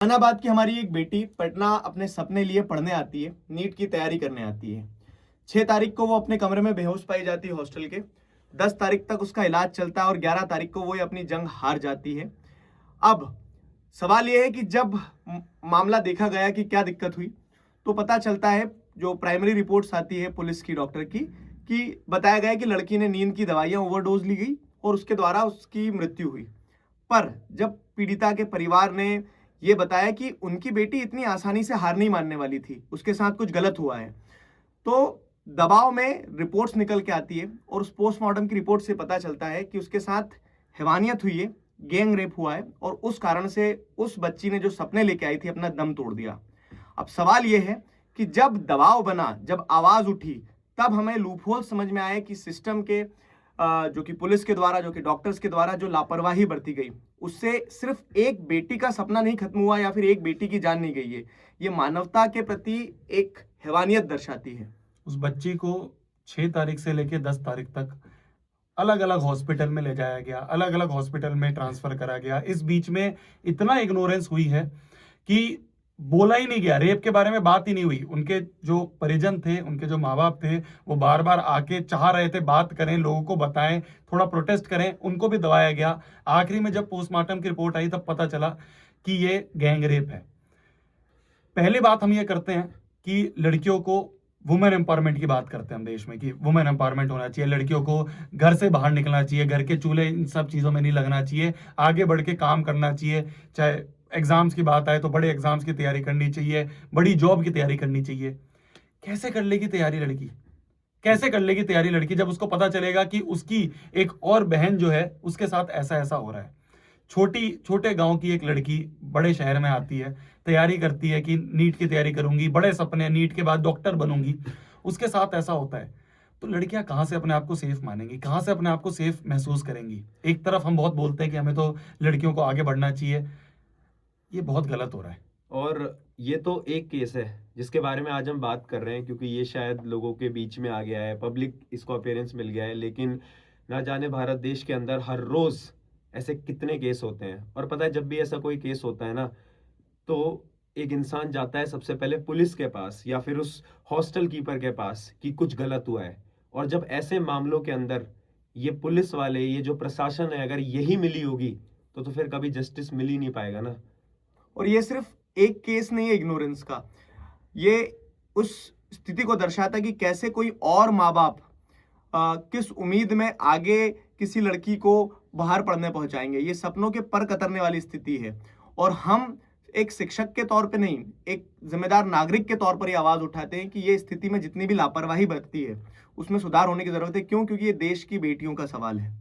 जहानाबाद की हमारी एक बेटी पटना अपने सपने लिए पढ़ने आती है, नीट की तैयारी करने आती है। 6 तारीख को वो अपने कमरे में बेहोश पाई जाती है हॉस्टल के। 10 तारीख तक उसका इलाज चलता है और 11 तारीख को वो ये अपनी जंग हार जाती है। अब सवाल ये है कि जब मामला देखा गया कि क्या दिक्कत हुई, तो पता चलता है, जो प्राइमरी रिपोर्ट्स आती है पुलिस की, डॉक्टर की, कि बताया गया कि लड़की ने नींद की दवाइयां ओवरडोज ली गई और उसके द्वारा उसकी मृत्यु हुई। पर जब पीड़िता के परिवार ने ये बताया कि उनकी बेटी इतनी आसानी से हार नहीं मानने वाली थी, उसके साथ कुछ गलत हुआ है, तो दबाव में रिपोर्ट्स निकल के आती है और उस पोस्टमार्टम की रिपोर्ट से पता चलता है कि उसके साथ हैवानियत हुई है, गैंग रेप हुआ है और उस कारण से उस बच्ची ने जो सपने लेके आई थी अपना दम तोड़ दिया। अब सवाल यह है कि जब दबाव बना, जब आवाज उठी, तब हमें लूपहोल समझ में आया कि सिस्टम के जो कि पुलिस के द्वारा, जो कि डॉक्टर्स के द्वारा जो लापरवाही बरती गई, उससे सिर्फ एक बेटी का सपना नहीं खत्म हुआ या फिर एक बेटी की जान नहीं गई है, ये मानवता के प्रति एक हैवानियत दर्शाती है। उस बच्ची को 6 तारीख से लेकर 10 तारीख तक अलग अलग हॉस्पिटल में ले जाया गया, अलग अलग हॉस्पिटल में ट्रांसफर करा गया। इस बीच में इतना इग्नोरेंस हुई है कि बोला ही नहीं गया, रेप के बारे में बात ही नहीं हुई। उनके जो परिजन थे, उनके जो माँ बाप थे, वो बार बार आके चाह रहे थे बात करें, लोगों को बताएं, थोड़ा प्रोटेस्ट करें, उनको भी दबाया गया। आखिरी में जब पोस्टमार्टम की रिपोर्ट आई तब पता चला कि ये गैंग रेप है। पहली बात हम ये करते हैं कि लड़कियों को वुमेन एम्पावरमेंट की बात करते हैं हम देश में, कि वुमेन एम्पावरमेंट होना चाहिए, लड़कियों को घर से बाहर निकलना चाहिए, घर के चूल्हे इन सब चीज़ों में नहीं लगना चाहिए, आगे बढ़ के काम करना चाहिए। चाहे एग्जाम्स की बात आए तो बड़े एग्जाम्स की तैयारी करनी चाहिए, बड़ी जॉब की तैयारी करनी चाहिए। कैसे कर लेगी तैयारी लड़की? कैसे कर लेगी तैयारी लड़की जब उसको पता चलेगा कि उसकी एक और बहन जो है उसके साथ ऐसा ऐसा हो रहा है? छोटे गांव की एक लड़की बड़े शहर में आती है, तैयारी करती है कि नीट की तैयारी करूंगी, बड़े सपने, नीट के बाद डॉक्टर बनूंगी, उसके साथ ऐसा होता है। तो लड़कियां कहां से अपने आप को सेफ मानेंगी, कहां से अपने आप को सेफ महसूस करेंगी? एक तरफ हम बहुत बोलते हैं कि हमें तो लड़कियों को आगे बढ़ना चाहिए, ये बहुत गलत हो रहा है। और ये तो एक केस है जिसके बारे में आज हम बात कर रहे हैं, क्योंकि ये शायद लोगों के बीच में आ गया है, पब्लिक इसको अपीयरेंस मिल गया है। लेकिन ना जाने भारत देश के अंदर हर रोज ऐसे कितने केस होते हैं। और पता है, जब भी ऐसा कोई केस होता है ना, तो एक इंसान जाता है सबसे पहले पुलिस के पास या फिर उस हॉस्टल कीपर के पास कि कुछ गलत हुआ है। और जब ऐसे मामलों के अंदर ये पुलिस वाले, ये जो प्रशासन है, अगर यही मिली होगी तो फिर कभी जस्टिस मिल ही नहीं पाएगा ना। और ये सिर्फ एक केस नहीं है इग्नोरेंस का, ये उस स्थिति को दर्शाता है कि कैसे कोई और माँ बाप किस उम्मीद में आगे किसी लड़की को बाहर पढ़ने पहुंचाएंगे। ये सपनों के पर कतरने वाली स्थिति है और हम एक शिक्षक के तौर पे नहीं, एक जिम्मेदार नागरिक के तौर पर ये आवाज उठाते हैं कि ये स्थिति में जितनी भी लापरवाही बरतती है उसमें सुधार होने की जरूरत है। क्यों? क्योंकि ये देश की बेटियों का सवाल है।